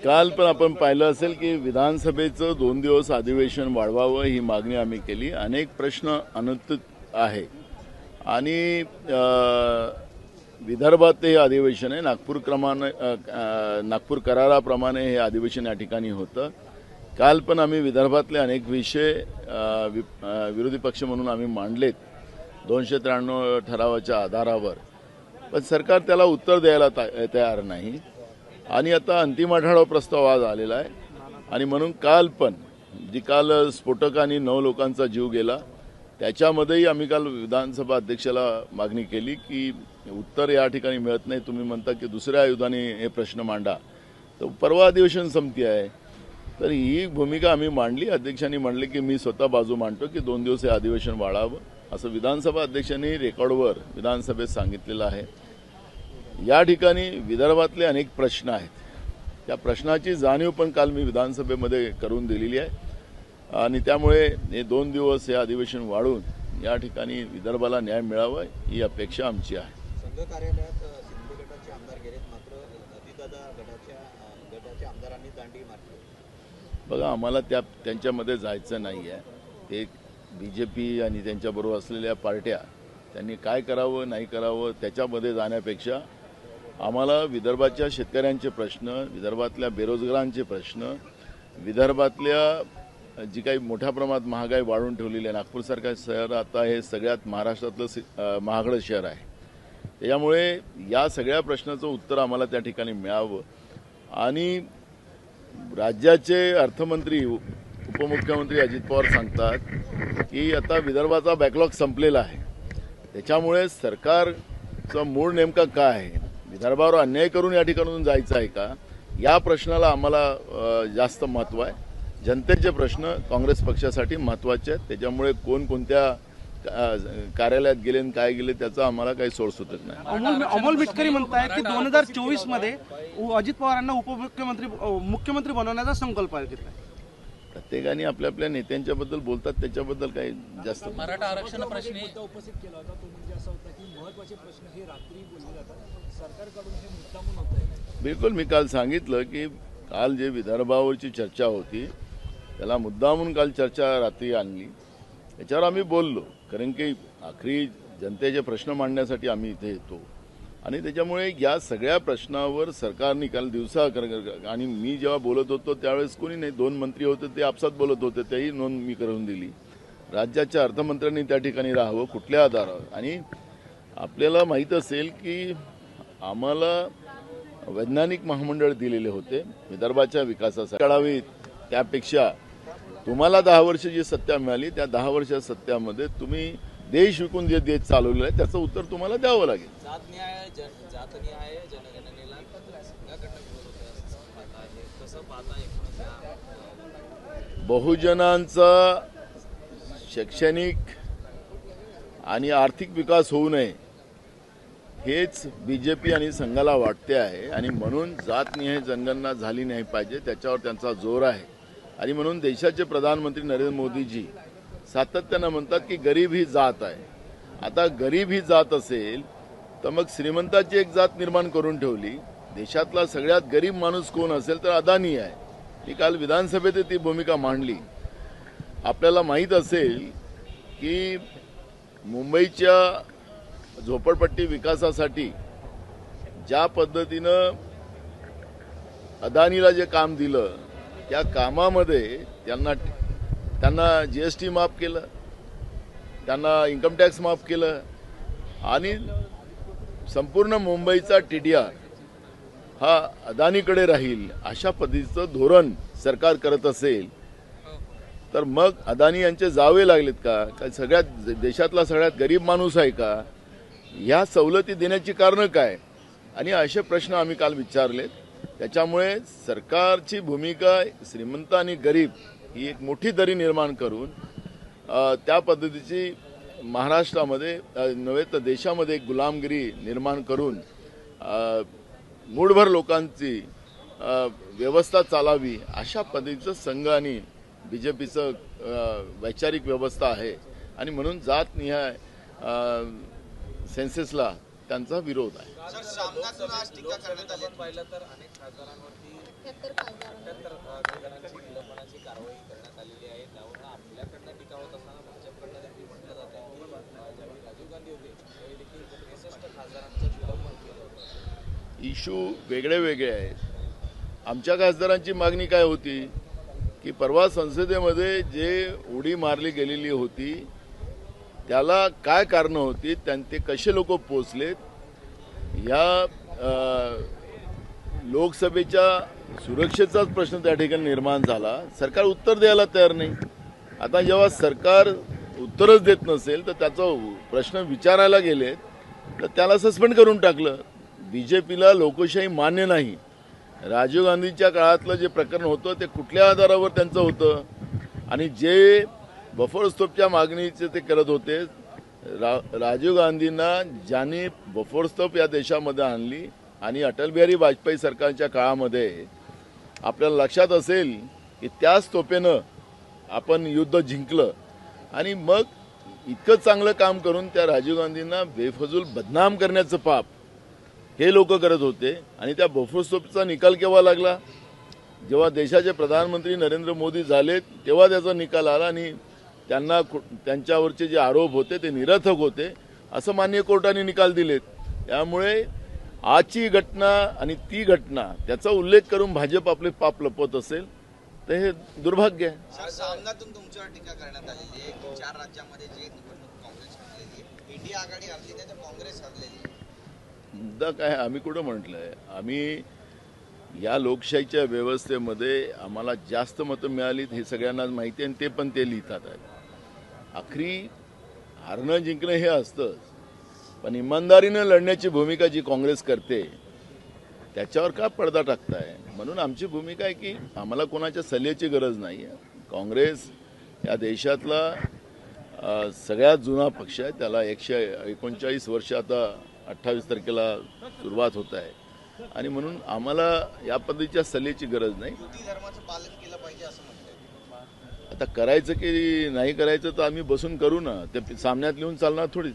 काल पण आपण पाहिलं असेल की विधानसभेचं 2 दिवस अधिवेशन वाढवावं ही मागणी आम्ही केली. अनेक प्रश्न अनुत्तरित आहे आणि विदर्भात हे अधिवेशन आहे. नागपूर कराराप्रमाणे हे अधिवेशन या ठिकाणी होतं. काल पण आम्ही विदर्भातले अनेक विषय विरोधी पक्ष म्हणून आम्ही मांडलेत 293 ठरावाच्या आधारावर, पण सरकार त्याला उत्तर द्यायला तयार नाही आणि आता अंतिम आढावा प्रस्ताव आज आलेला आहे. आणि म्हणून काल पण काल स्फोटकांनी 9 लोकांचा जीव गेला त्याच्यामध्येही आम्ही काल विधानसभा अध्यक्षाला मागणी केली की उत्तर या ठिकाणी मिळत नाही, तुम्ही म्हणता की दुसऱ्या आयुधाने हे प्रश्न मांडा, तर परवा अधिवेशन संपती आहे. तर ही भूमिका आम्ही मांडली. अध्यक्षांनी म्हणले की मी स्वतः बाजू मांडतो की 2 दिवस हे अधिवेशन वाढावं, असं विधानसभा अध्यक्षांनी रेकॉर्डवर विधानसभेत सांगितलेलं आहे. या ठिकाणी विदर्भातले अनेक प्रश्न आहेत, त्या प्रश्नाची जाणीव पण काल मी विधानसभेमध्ये करून दिलेली आहे आणि त्यामुळे हे 2 दिवस हे अधिवेशन वाढून या ठिकाणी विदर्भाला न्याय मिळावा ही अपेक्षा आमची आहे. संघ कार्यालयात सिंधू गटाचे आमदार गेलेत, मात्र अजितदादा गटाच्या आमदारांनी दांडी मारली. बघा, आम्हाला त्यांच्यामध्ये जायचं नाही आहे. ते BJP आणि त्यांच्याबरोबर असलेल्या पार्ट्या त्यांनी काय करावं नाही करावं त्याच्यामध्ये जाण्यापेक्षा आम्हाला विदर्भाच्या शेतकऱ्यांचे प्रश्न, विदर्भातल्या बेरोजगारांचे प्रश्न, विदर्भातल्या जी काही मोठ्या प्रमाणात महागाई वाढवून ठेवलेली आहे, नागपूरसारखं शहर आता हे सगळ्यात महाराष्ट्रातलं महागडं शहर आहे, त्याच्यामुळे या सगळ्या प्रश्नाचं उत्तर आम्हाला त्या ठिकाणी मिळावं. आणि राज्याचे अर्थमंत्री उपमुख्यमंत्री अजित पवार सांगतात की आता विदर्भाचा बॅकलॉग संपलेला आहे, त्याच्यामुळे सरकारचा मूळ नेमका काय आहे, विदर्भावर अन्याय करून या ठिकाणातून जायचं आहे का, या प्रश्नाला आम्हाला जास्त महत्त्व आहे. जनतेचे प्रश्न काँग्रेस पक्षासाठी महत्त्वाचे आहेत, त्याच्यामुळे कोण कोणत्या कार्यालयात गेले आणि काय गेले त्याचा आम्हाला काही सोड सुटत नाही. अमोल मिटकरी म्हणतायत की 2024 मध्ये अजित पवारांना मुख्यमंत्री बनवण्याचा संकल्प आहे. प्रत्येकाने आपल्या आपल्या नेत्यांच्या बद्दल बोलतात, त्याच्याबद्दल काही जास्त. मराठा आरक्षण प्रश्नी उपस्थित केला होता तो म्हणजे असं होता की महत्त्वाचे प्रश्न हे रात्री बोलले जातात, सरकारकडून हे मुद्दामून होत आहे. बिलकुल, मी काल सांगितलं की काल जे विदर्भावरची चर्चा होती त्याला मुद्दामून काल चर्चा रात्री आणली, त्याच्यावर आम्ही बोललो, कारण की आखरी जनतेचे प्रश्न मांडण्यासाठी आम्ही इथे येतो आणि त्याच्यामुळे या सगळ्या प्रश्नावर सरकारने काल दिवसा आणि मी जेव्हा बोलत होतो त्यावेळेस कोणी नाही, 2 मंत्री होते ते आपसात बोलत होते, तेही नोंद मी करून दिली. राज्याच्या अर्थमंत्र्यांनी त्या ठिकाणी राहावं कुठल्या आधारावर. आणि आपल्याला माहीत असेल की आम्हाला वैज्ञानिक महामंडळ दिलेले होते विदर्भाच्या विकासासाठी काढावीत, त्यापेक्षा तुम्हाला 10 वर्ष जी सत्ता मिळाली त्या 10 वर्षाच्या सत्यामध्ये तुम्ही देश विकून जे देश चालवलेलं आहे त्याचं उत्तर तुम्हाला द्यावं लागेल. जात न्याय जनगणनेला संघाकडनं विरोध होतोय, कसं पाहता? बहुजनांचा शैक्षणिक आणि आर्थिक विकास होऊ नये हेच BJP आणि संघाला वाटते आहे आणि म्हणून जातनिहाय जनगणना झाली नाही पाहिजे, त्याच्यावर त्यांचा जोर आहे. आणि म्हणून देशाचे प्रधानमंत्री नरेंद्र मोदीजी सातत्यानं म्हणतात की गरीब ही जात आहे. आता गरीब ही जात असेल तर मग श्रीमंताची एक जात निर्माण करून ठेवली. देशातला सगळ्यात गरीब माणूस कोण असेल तर अदानी आहे. मी काल विधानसभेत ती भूमिका मांडली. आपल्याला माहीत असेल की मुंबईच्या झोपडपट्टी विकासासाठी ज्या पद्धतीनं अदानीला जे काम दिलं त्या कामामध्ये त्यांना GST माफ केलं, त्यांना इन्कम टॅक्स माफ केलं आणि संपूर्ण मुंबईचा TDR हा अदानीकडे राहील अशा पद्धतीचं धोरण सरकार करत असेल तर मग अदानी यांचे जावे लागलेत का? सगळ्यात देशातला सगळ्यात गरीब माणूस आहे का? ह्या सवलती देण्याची कारणं काय? आणि असे प्रश्न आम्ही काल विचारलेत. त्याच्यामुळे सरकारची भूमिका श्रीमंत आणि गरीब ही एक मोठी दरी निर्माण करून त्या पद्धतीची महाराष्ट्रामध्ये नव्हे तर देशामध्ये एक गुलामगिरी निर्माण करून मूठभर लोकांची व्यवस्था चालावी अशा पद्धतीचं संघ आणि BJPचं वैचारिक व्यवस्था आहे. आणि म्हणून जातनिहाय सेन्सेसला त्यांचा विरोध आहे. सर, सामनातून आज टीका करण्यात आली. पाहिलं तर अनेक खासदारांवरती 78 खासदारांची निलंबनाची कारवाई करण्यात आलेली आहे. त्यावरून आपल्याकडनं टीका होत असताना भाजपकडनं देखील म्हटलं जात आहे की ज्यावेळी राजीव गांधी होते त्यावेळी देखील 63 खासदारांचं निलंबन केलं होतं. इश्यू वेगळे वेगळे आहेत. आमच्या खासदारांची मागणी काय होती की परवा संसदेमध्ये जे उडी मारली गेलेली होती त्याला काय कारणं होती, ते कसे लोक पोचलेत, या लोकसभेच्या सुरक्षेचाच प्रश्न त्या ठिकाणी निर्माण झाला. सरकार उत्तर द्यायला तयार नाही. आता जेव्हा सरकार उत्तरच देत नसेल तर त्याचा प्रश्न विचारायला गेलेत तर त्याला सस्पेंड करून टाकलं. बीजेपीला लोकशाही मान्य नाही. राजीव गांधीच्या काळातलं जे प्रकरण होतं ते कुठल्या आधारावर त्यांचं होतं आणि जे बफर स्टॉपच्या मागणीचे ते करत होते, राजीव गांधींना ज्यांनी बफर स्टॉप या देशामध्ये आणली आणि अटल बिहारी वाजपेयी सरकारच्या काळामध्ये आपल्याला लक्षात असेल की त्याच तोफेनं आपण युद्ध जिंकलं आणि मग इतकं चांगलं काम करून त्या राजीव गांधींना बेफजूल बदनाम करण्याचं पाप हे लोक करत होते. आणि त्या बफर स्टॉपचा निकाल केव्हा लागला? जेव्हा देशाचे प्रधानमंत्री नरेंद्र मोदी झाले तेव्हा त्याचा निकाल आला आणि त्यांच्यावरचे जे आरोप होते ते निरर्थक होते असं माननीय कोर्टाने निकाल दिलेत. त्यामुळे आजची घटना आणि ती घटना त्याचा उल्लेख करून भाजप आपले पाप लपवत असेल तर हे दुर्भाग्य आहे. सर, सामनातून तुमच्यावर टीका करण्यात आलेली आहे. 4 राज्यांमध्ये जे निवडणूक काँग्रेस हरलेली आहे, इंडिया आघाडी हरली त्याच्या काँग्रेस हरलेली आहे. मुद्दा काय आम्ही कुठं म्हटलंय? आम्ही या लोकशाहीच्या व्यवस्थेमध्ये आम्हाला जास्त मतं मिळाली हे सगळ्यांनाच माहिती आहे आणि ते पण ते लिहितात आहेत. आखरी हारणं जिंकणं हे असतंच, पण इमानदारीनं लढण्याची भूमिका जी काँग्रेस करते त्याच्यावर का पडदा टाकताय? म्हणून आमची भूमिका आहे की आम्हाला कोणाच्या सल्ल्याची गरज नाही आहे. काँग्रेस या देशातला सगळ्यात जुना पक्ष आहे. त्याला 139 वर्ष आता 28 तारखेला सुरुवात होत आहे आणि म्हणून आम्हाला या पद्धतीच्या सल्ल्याची गरज नाही. युती धर्माचं पालन केलं पाहिजे असं म्हणतंय. आता करायचं की नाही करायचं तर आम्ही बसून करू ना. ते सामन्यात लिहून चालणार थोडी.